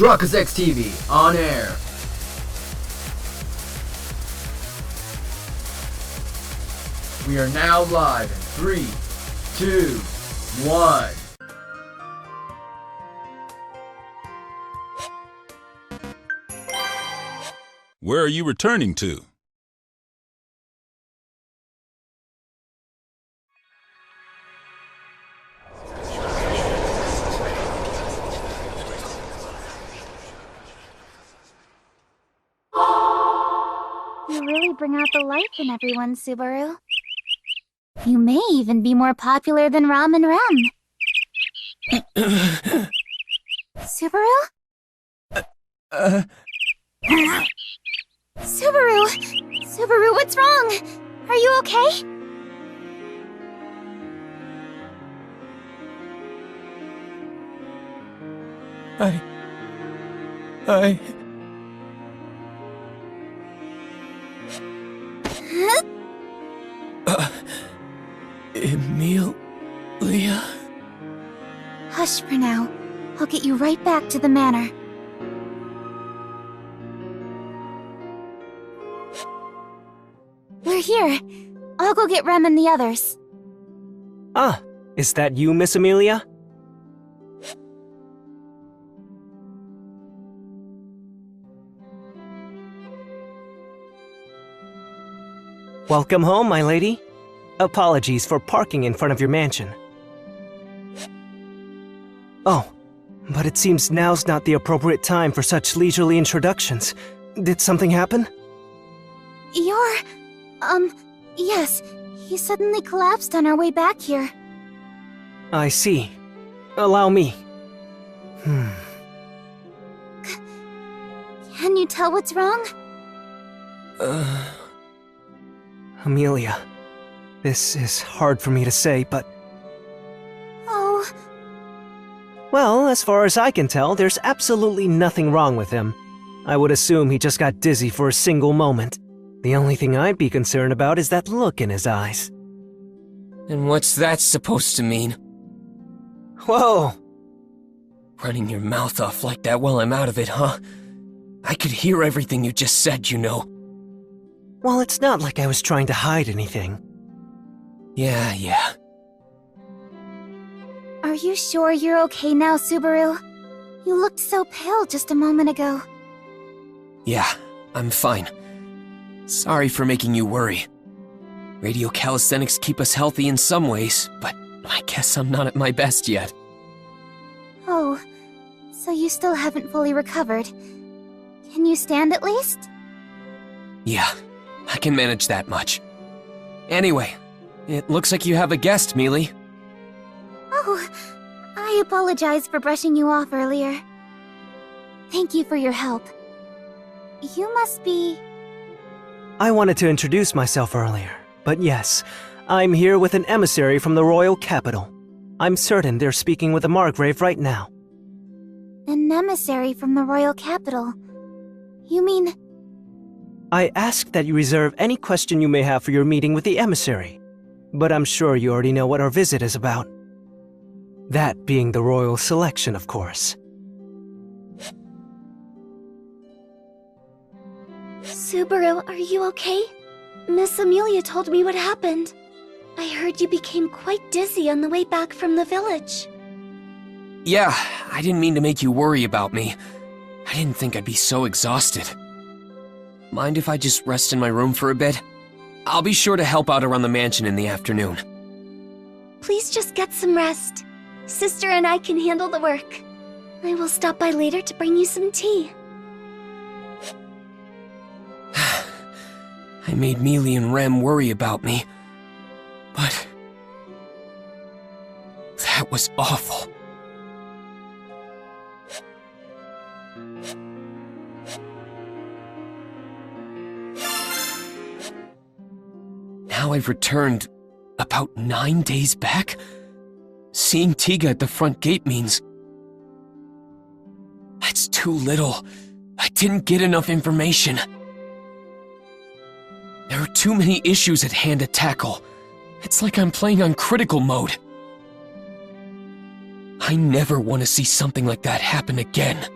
Truckers X TV on air. We are now live in 3, 2, 1. Where are you returning to? You really bring out the life in everyone, Subaru. You may even be more popular than Ram and Rem. Subaru? Subaru! Subaru, what's wrong? Are you okay? Emilia? Hush for now. I'll get you right back to the manor. We're here. I'll go get Rem and the others. Ah, is that you, Miss Emilia? Welcome home, my lady. Apologies for parking in front of your mansion. Oh, but it seems now's not the appropriate time for such leisurely introductions. Did something happen? Yes. He suddenly collapsed on our way back here. I see. Allow me. Can you tell what's wrong? Emilia, this is hard for me to say, but... Oh, Well, as far as I can tell, there's absolutely nothing wrong with him. I would assume he just got dizzy for a single moment. The only thing I'd be concerned about is that look in his eyes. And what's that supposed to mean? Whoa! Running your mouth off like that while I'm out of it, huh? I could hear everything you just said, you know. Well, it's not like I was trying to hide anything. Yeah. are you sure you're okay now, Subaru? You looked so pale just a moment ago. Yeah, I'm fine. Sorry for making you worry. Radio calisthenics keep us healthy in some ways, but I guess I'm not at my best yet. Oh, so you still haven't fully recovered. Can you stand at least? Yeah, I can manage that much. Anyway, it looks like you have a guest, Mealy. Oh, I apologize for brushing you off earlier. Thank you for your help. You must be... I wanted to introduce myself earlier, but yes, I'm here with an emissary from the royal capital. I'm certain they're speaking with the Margrave right now. an emissary from the royal capital. You mean... I ask that you reserve any question you may have for your meeting with the emissary, but I'm sure you already know what our visit is about. That being the royal selection, of course. Subaru, are you okay? Miss Emilia told me what happened. I heard you became quite dizzy on the way back from the village. Yeah, I didn't mean to make you worry about me. I didn't think I'd be so exhausted. Mind if I just rest in my room for a bit? I'll be sure to help out around the mansion in the afternoon. Please just get some rest. Sister and I can handle the work. I will stop by later to bring you some tea. I made Mealy and Rem worry about me. But... that was awful. Now I've returned about 9 days back? Seeing Tiga at the front gate means... that's too little. I didn't get enough information. There are too many issues at hand to tackle. It's like I'm playing on critical mode. I never want to see something like that happen again.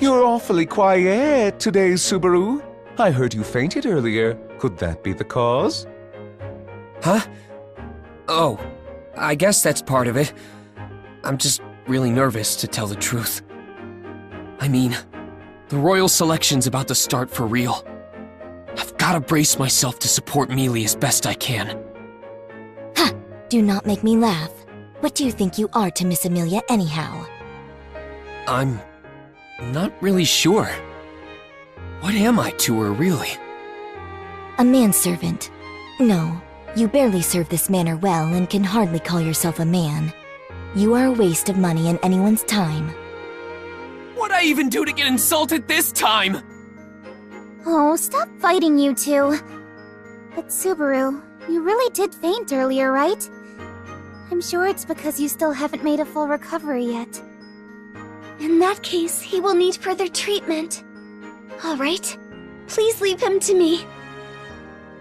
You're awfully quiet today, Subaru. I heard you fainted earlier. Could that be the cause? Huh? Oh, I guess that's part of it. I'm just really nervous, to tell the truth. I mean, the royal selection's about to start for real. I've gotta brace myself to support Mealy as best I can. Ha! Do not make me laugh. What do you think you are to Miss Amelia anyhow? I'm not really sure. What am I to her, really? A manservant. No, you barely serve this manor well and can hardly call yourself a man. You are a waste of money and anyone's time. What'd I even do to get insulted this time? Oh, stop fighting, you two. But Subaru, you really did faint earlier, right? I'm sure it's because you still haven't made a full recovery yet. In that case, he will need further treatment. All right, please leave him to me.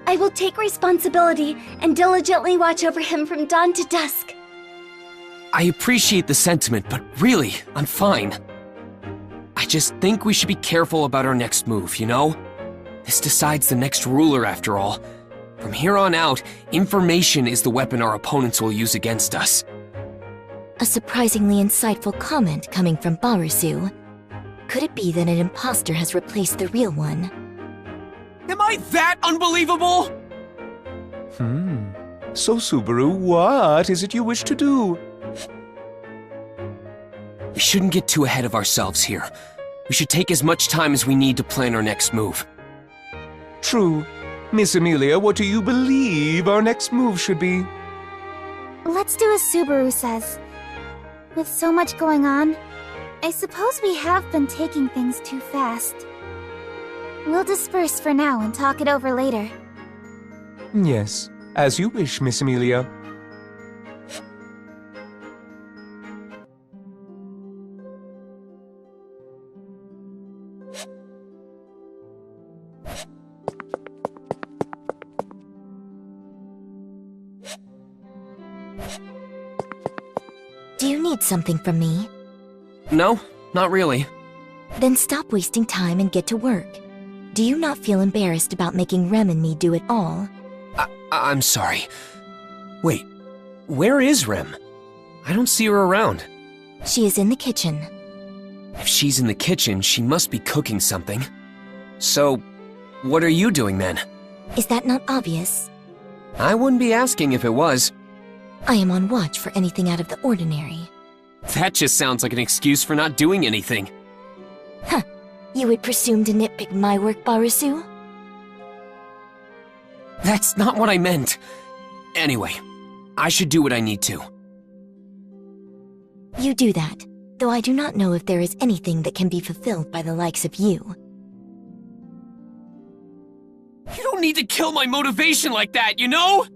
I will take responsibility and diligently watch over him from dawn to dusk. I appreciate the sentiment, but really, I'm fine. I just think we should be careful about our next move, you know? This decides the next ruler, after all. From here on out, information is the weapon our opponents will use against us. A surprisingly insightful comment coming from Barasu. Could it be that an imposter has replaced the real one? Am I that unbelievable? So, Subaru, what is it you wish to do? We shouldn't get too ahead of ourselves here. We should take as much time as we need to plan our next move. True. Miss Amelia, what do you believe our next move should be? Let's do as Subaru says. With so much going on, I suppose we have been taking things too fast. We'll disperse for now and talk it over later. Yes, as you wish, Miss Amelia. Do you need something from me? No, not really. Then stop wasting time and get to work. Do you not feel embarrassed about making Rem and me do it all? I'm sorry. Wait, where is Rem? I don't see her around. She is in the kitchen. If she's in the kitchen, she must be cooking something. So, what are you doing then? Is that not obvious? I wouldn't be asking if it was. I am on watch for anything out of the ordinary. That just sounds like an excuse for not doing anything. Huh. You would presume to nitpick my work, Barasu? That's not what I meant. Anyway, I should do what I need to. You do that, though I do not know if there is anything that can be fulfilled by the likes of you. You don't need to kill my motivation like that, you know?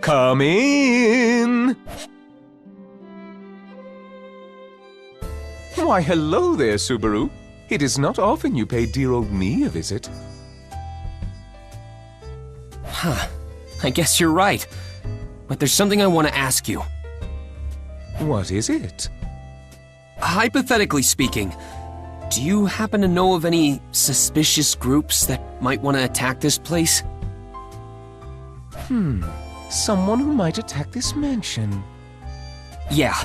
Come in! Why, hello there, Subaru. It is not often you pay dear old me a visit. Huh. I guess you're right. But there's something I want to ask you. What is it? Hypothetically speaking, do you happen to know of any suspicious groups that might want to attack this place? Someone who might attack this mansion. Yeah.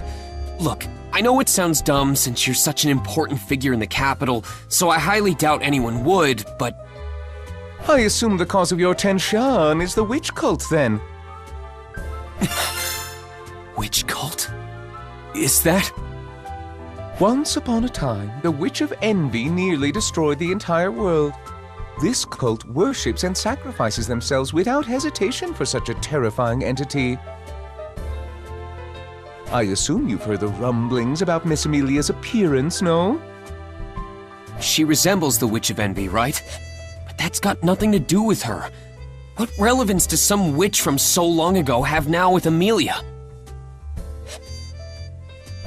Look, I know it sounds dumb since you're such an important figure in the capital, so I highly doubt anyone would, but... I assume the cause of your tension is the witch cult, then. Witch cult? Is that... Once upon a time, the Witch of Envy nearly destroyed the entire world. This cult worships and sacrifices themselves without hesitation for such a terrifying entity. I assume you've heard the rumblings about Miss Amelia's appearance, no? She resembles the Witch of Envy, right? But that's got nothing to do with her. What relevance does some witch from so long ago have now with Amelia?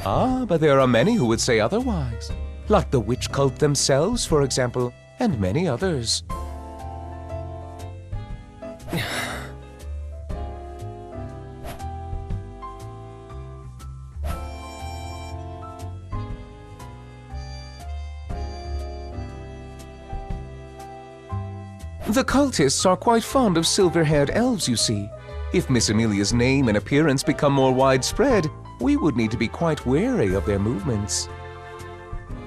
Ah, but there are many who would say otherwise. Like the witch cult themselves, for example, and many others. The cultists are quite fond of silver-haired elves, you see. If Miss Amelia's name and appearance become more widespread, we would need to be quite wary of their movements.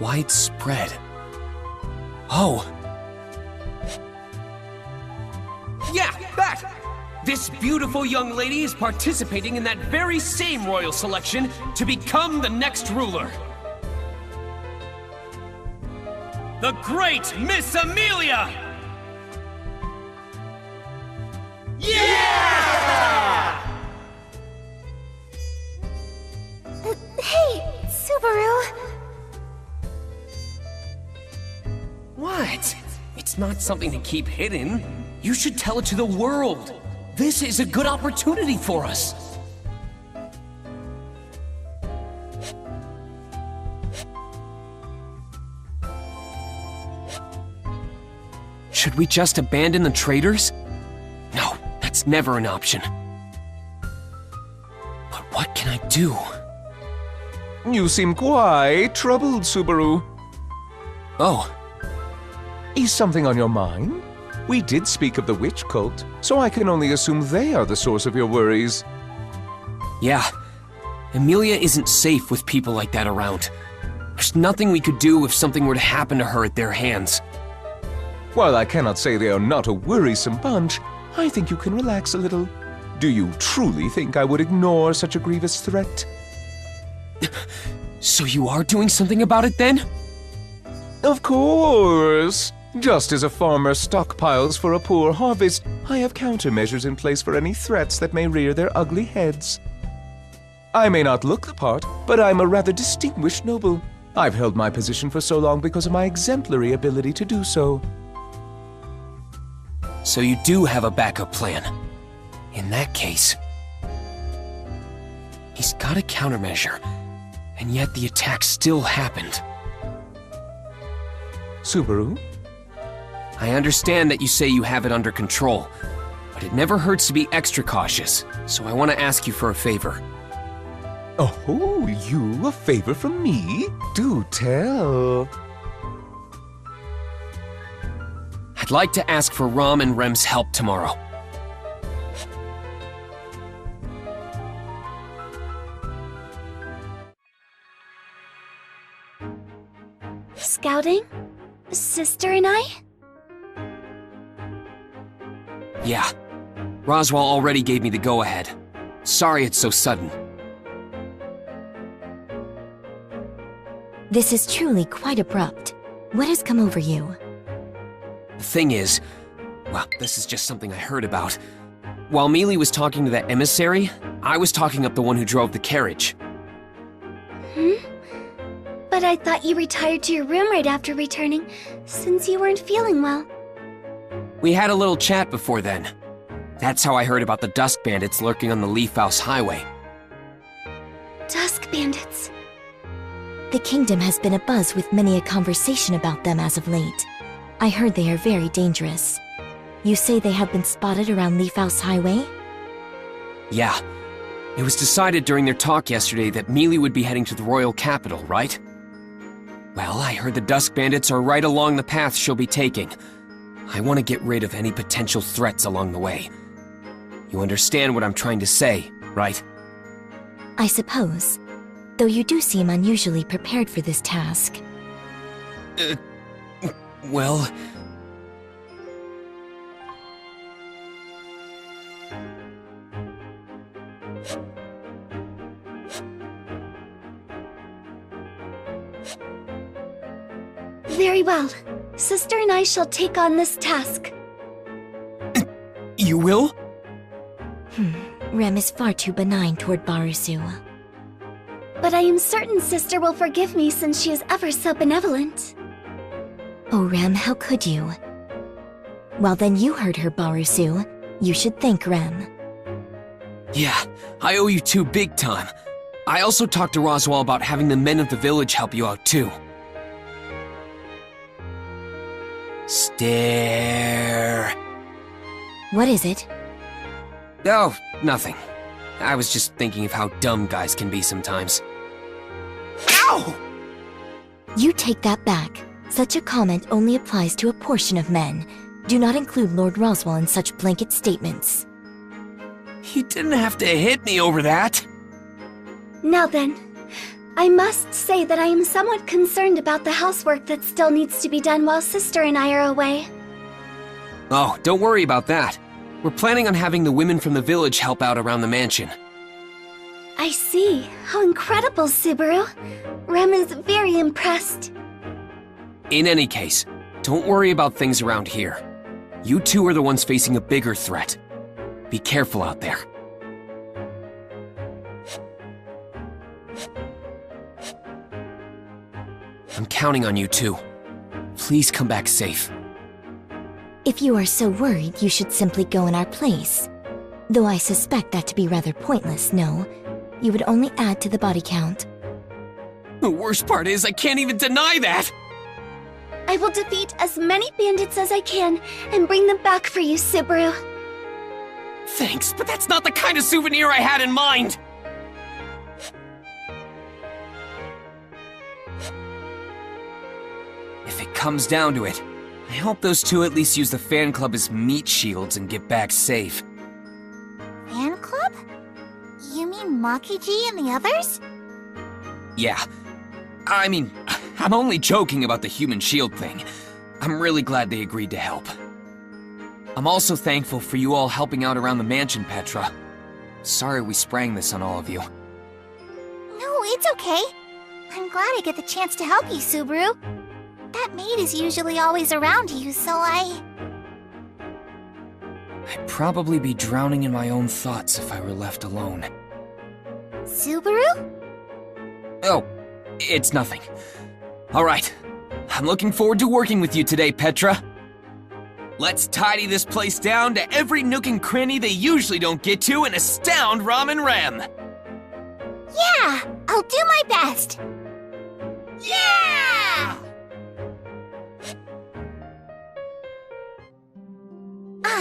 Widespread. Oh. Yeah, that! This beautiful young lady is participating in that very same royal selection to become the next ruler. The great Miss Amelia! Hey, Subaru! What? It's not something to keep hidden. You should tell it to the world. This is a good opportunity for us. Should we just abandon the traitors? No, that's never an option. But what can I do? You seem quite troubled, Subaru. Oh, Is something on your mind? We did speak of the witch cult, so I can only assume they are the source of your worries. yeah. Amelia isn't safe with people like that around. There's nothing we could do if something were to happen to her at their hands. While I cannot say they are not a worrisome bunch, I think you can relax a little. Do you truly think I would ignore such a grievous threat? So you are doing something about it then? Of course! Just as a farmer stockpiles for a poor harvest, I have countermeasures in place for any threats that may rear their ugly heads. I may not look the part, but I'm a rather distinguished noble. I've held my position for so long because of my exemplary ability to do so. So you do have a backup plan. In that case... He's got a countermeasure, and yet the attack still happened. Subaru? I understand that you say you have it under control, but it never hurts to be extra cautious, so I want to ask you for a favor. Oh, you a favor from me? Do tell. I'd like to ask for Rom and Rem's help tomorrow. Scouting? Sister and I? Yeah. Roswell already gave me the go-ahead. Sorry it's so sudden. This is truly quite abrupt. What has come over you? The thing is, well, this is just something I heard about. While Mealy was talking to that emissary, I was talking up the one who drove the carriage. But I thought you retired to your room right after returning, since you weren't feeling well. We had a little chat before then. That's how I heard about the Dusk Bandits lurking on the Leaf House Highway. Dusk Bandits. The kingdom has been abuzz with many a conversation about them as of late. I heard they are very dangerous. You say they have been spotted around Leaf House Highway? Yeah. It was decided during their talk yesterday that Mealy would be heading to the royal capital, right? Well, I heard the Dusk Bandits are right along the path she'll be taking. I want to get rid of any potential threats along the way. You understand what I'm trying to say, right? I suppose. Though you do seem unusually prepared for this task. Well... Very well. Sister and I shall take on this task. You will? Rem is far too benign toward Barusu. But I am certain Sister will forgive me since she is ever so benevolent. Oh, Rem, how could you? Well, then you heard her, Barusu. You should thank Rem. Yeah, I owe you two big time. I also talked to Roswell about having the men of the village help you out too. Stare. What is it? Oh, nothing. I was just thinking of how dumb guys can be sometimes. Ow! You take that back. Such a comment only applies to a portion of men. Do not include Lord Roswell in such blanket statements. You didn't have to hit me over that. Now then, I must say that I am somewhat concerned about the housework that still needs to be done while Sister and I are away. Oh, don't worry about that. We're planning on having the women from the village help out around the mansion. I see. How incredible, Subaru. Rem is very impressed. In any case, don't worry about things around here. You two are the ones facing a bigger threat. Be careful out there. I'm counting on you two. Please come back safe. If you are so worried, you should simply go in our place. Though I suspect that to be rather pointless, no. You would only add to the body count. The worst part is I can't even deny that! I will defeat as many bandits as I can and bring them back for you, Subaru. Thanks, but that's not the kind of souvenir I had in mind! If it comes down to it, I hope those two at least use the fan club as meat shields and get back safe. Fan club? You mean Makiji and the others? Yeah. I mean, I'm only joking about the human shield thing. I'm really glad they agreed to help. I'm also thankful for you all helping out around the mansion, Petra. Sorry we sprang this on all of you. No, it's okay. I'm glad I get the chance to help you, Subaru. That maid is usually always around you, so I'd probably be drowning in my own thoughts if I were left alone. Subaru? Oh, it's nothing. Alright, I'm looking forward to working with you today, Petra. Let's tidy this place down to every nook and cranny they usually don't get to and astound Ram and Rem. Yeah, I'll do my best. Yeah!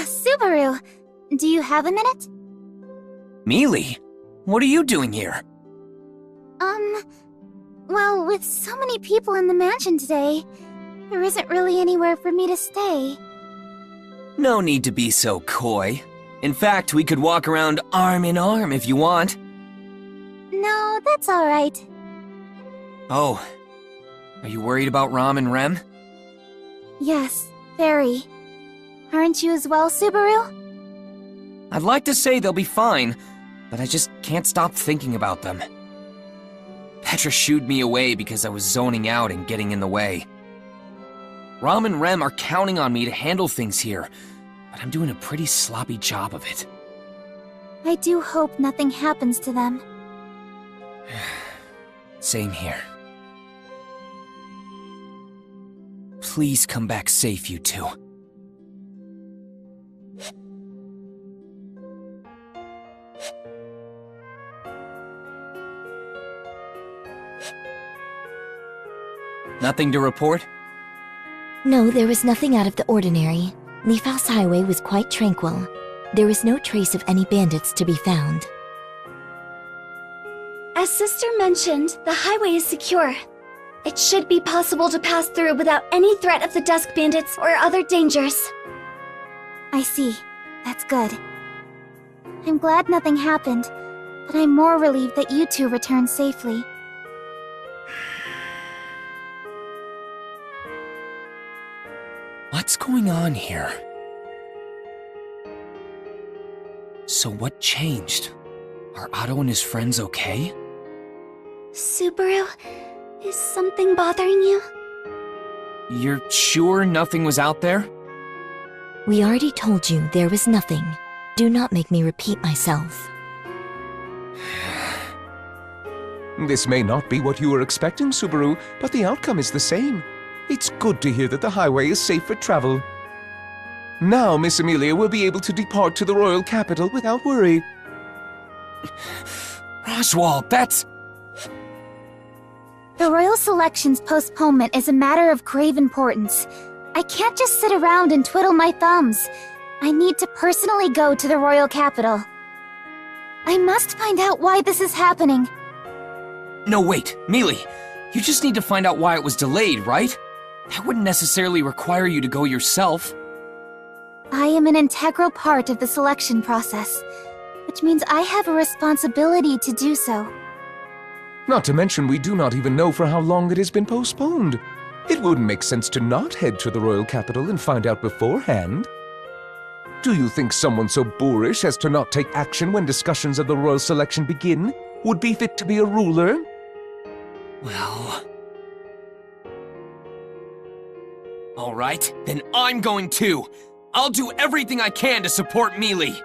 Subaru, do you have a minute? Mealy, what are you doing here? Well, with so many people in the mansion today, there isn't really anywhere for me to stay. No need to be so coy. In fact, we could walk around arm in arm if you want. No, that's alright. Oh, are you worried about Ram and Rem? Yes, very. Aren't you as well, Subaru? I'd like to say they'll be fine, but I just can't stop thinking about them. Petra shooed me away because I was zoning out and getting in the way. Ram and Rem are counting on me to handle things here, but I'm doing a pretty sloppy job of it. I do hope nothing happens to them. Same here. Please come back safe, you two. Nothing to report? No, there was nothing out of the ordinary. Leaf House Highway was quite tranquil. There was no trace of any bandits to be found. As Sister mentioned, the highway is secure. It should be possible to pass through without any threat of the Dusk Bandits or other dangers. I see. That's good. I'm glad nothing happened, but I'm more relieved that you two returned safely. What's going on here? So what changed? Are Otto and his friends okay? Subaru, is something bothering you? You're sure nothing was out there? We already told you there was nothing. Do not make me repeat myself. This may not be what you were expecting, Subaru, but the outcome is the same. It's good to hear that the highway is safe for travel. Now Miss Amelia will be able to depart to the royal capital without worry. Roswell, that's... The royal selection's postponement is a matter of grave importance. I can't just sit around and twiddle my thumbs. I need to personally go to the royal capital. I must find out why this is happening. No, wait, Mealy. You just need to find out why it was delayed, right? That wouldn't necessarily require you to go yourself. I am an integral part of the selection process, which means I have a responsibility to do so. Not to mention, we do not even know for how long it has been postponed. It wouldn't make sense to not head to the royal capital and find out beforehand. Do you think someone so boorish as to not take action when discussions of the royal selection begin would be fit to be a ruler? Well... Alright, then I'm going too! I'll do everything I can to support Mealy!